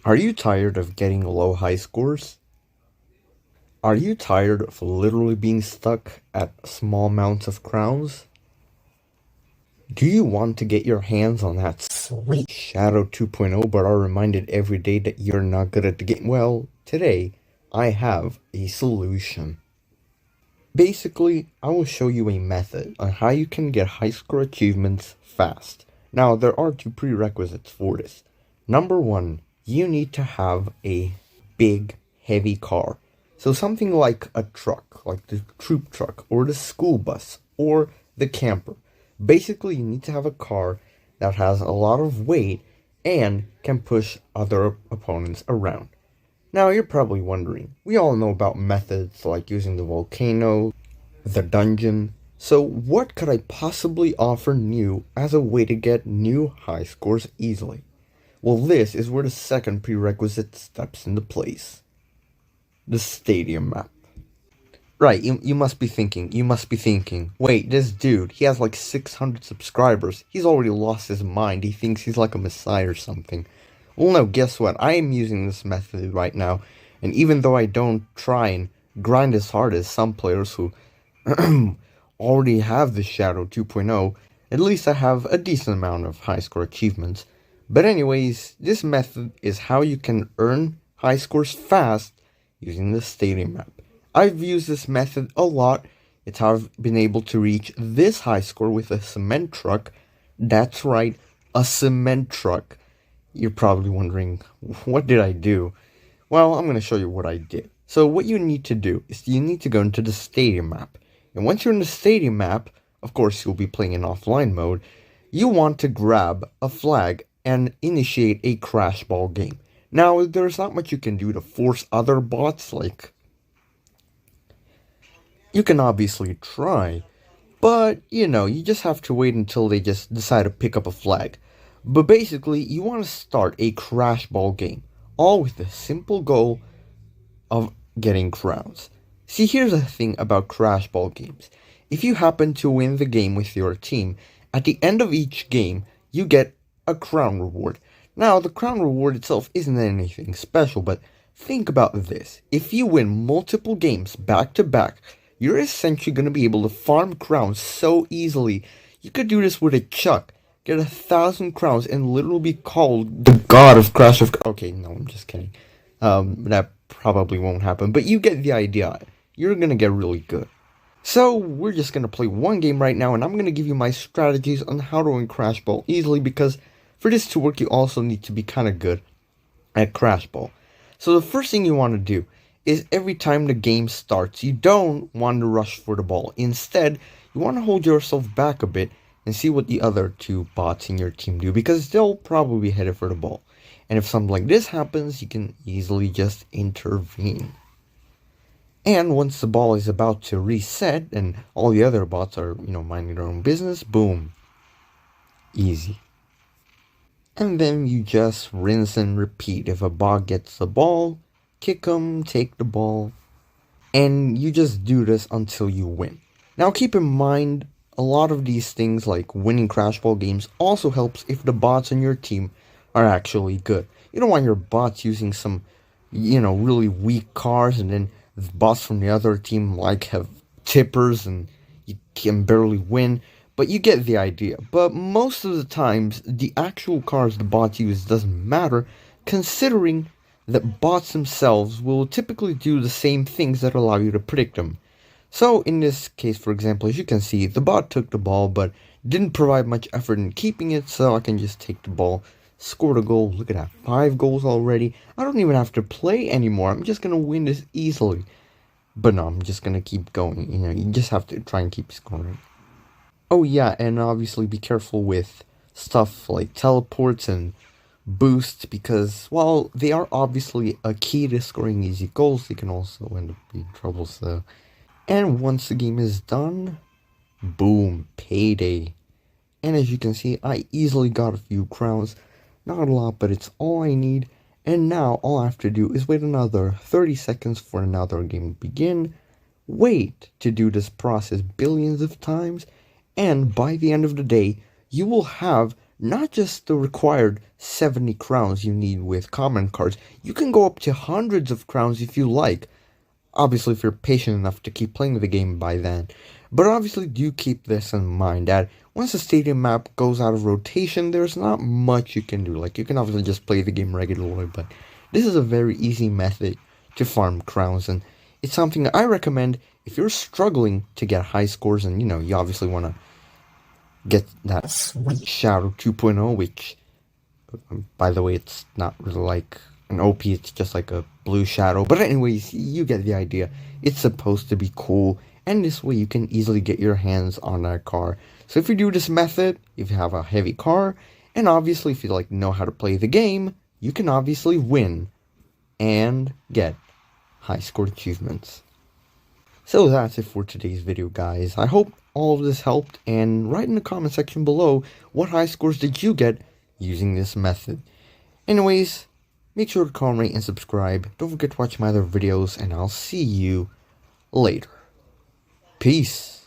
Are you tired of getting low high scores? Are you tired of literally being stuck at small amounts of crowns? Do you want to get your hands on that sweet Shadow 2.0 but are reminded every day that you're not good at the game? Well, today I have a solution. Basically, I will show you a method on how you can get high score achievements fast. Now, there are two prerequisites for this. Number one, you need to have a big, heavy car. So something like a truck, like the troop truck, or the school bus, or the camper. Basically, you need to have a car that has a lot of weight and can push other opponents around. Now, you're probably wondering, we all know about methods like using the volcano, the dungeon, so what could I possibly offer new as a way to get new high scores easily? Well, this is where the second prerequisite steps into place. The stadium map. Right, you must be thinking, wait, this dude, he has like 600 subscribers, he's already lost his mind, he thinks he's like a messiah or something. Well, no, guess what? I am using this method right now, and even though I don't try and grind as hard as some players who already have the Shadow 2.0, at least I have a decent amount of high score achievements. But anyways, this method is how you can earn high scores fast using the stadium map. I've used this method a lot. It's how I've been able to reach this high score with a cement truck. That's right, a cement truck. You're probably wondering, what did I do? Well, I'm going to show you what I did. So what you need to do is you need to go into the stadium map. And once you're in the stadium map, of course you'll be playing in offline mode, you want to grab a flag and initiate a crash ball game. Now, there's not much you can do to force other bots, like, you can obviously try, but, you just have to wait until they just decide to pick up a flag. But basically, you want to start a crash ball game, all with the simple goal of getting crowns. See, here's the thing about crash ball games. If you happen to win the game with your team, at the end of each game, you get a crown reward. Now, the crown reward itself isn't anything special, but think about this. If you win multiple games back to back, you're essentially going to be able to farm crowns so easily. You could do this with a chuck. Get 1,000 crowns and literally be called the god of Crash of... Okay, no, I'm just kidding. That probably won't happen, but you get the idea. You're gonna get really good. So, we're just gonna play one game right now, and I'm gonna give you my strategies on how to win Crash Ball easily, because for this to work, you also need to be kinda good at Crash Ball. So the first thing you want to do is every time the game starts, you don't want to rush for the ball. Instead, you want to hold yourself back a bit and see what the other two bots in your team do, because they'll probably be headed for the ball. And if something like this happens, you can easily just intervene. And once the ball is about to reset and all the other bots are, minding their own business, boom. Easy. And then you just rinse and repeat. If a bot gets the ball, kick them, take the ball, and you just do this until you win. Now keep in mind, a lot of these things like winning Crash Ball games also helps if the bots on your team are actually good. You don't want your bots using some, really weak cars, and then the bots from the other team have tippers and you can barely win. But you get the idea. But most of the times, the actual cars the bots use doesn't matter, considering that bots themselves will typically do the same things that allow you to predict them. So in this case, for example, as you can see, the bot took the ball but didn't provide much effort in keeping it, so I can just take the ball, scored a goal. Look at that, 5 goals already. I don't even have to play anymore. I'm just going to win this easily. But no, I'm just going to keep going. You just have to try and keep scoring. Oh yeah, and obviously be careful with stuff like teleports and boosts, because while they are obviously a key to scoring easy goals, they can also end up being trouble, so... And once the game is done, boom, payday. And as you can see, I easily got a few crowns. Not a lot, but it's all I need. And now all I have to do is wait another 30 seconds for another game to begin. Wait to do this process billions of times. And by the end of the day, you will have not just the required 70 crowns you need with common cards. You can go up to hundreds of crowns if you like. Obviously, if you're patient enough to keep playing the game by then. But obviously, do keep this in mind that once the stadium map goes out of rotation, there's not much you can do. Like, you can obviously just play the game regularly, but this is a very easy method to farm crowns, and it's something I recommend if you're struggling to get high scores and, you obviously want to get that sweet Shadow 2.0, which, by the way, it's not really like an OP, it's just like a blue shadow. But anyways, you get the idea. It's supposed to be cool, and this way you can easily get your hands on that car. So if you do this method, if you have a heavy car, and obviously if you know how to play the game, you can obviously win and get high score achievements. So that's it for today's video, guys. I hope all of this helped, and write in the comment section below what high scores did you get using this method. Anyways, make sure to comment, rate, and subscribe. Don't forget to watch my other videos, and I'll see you later. Peace.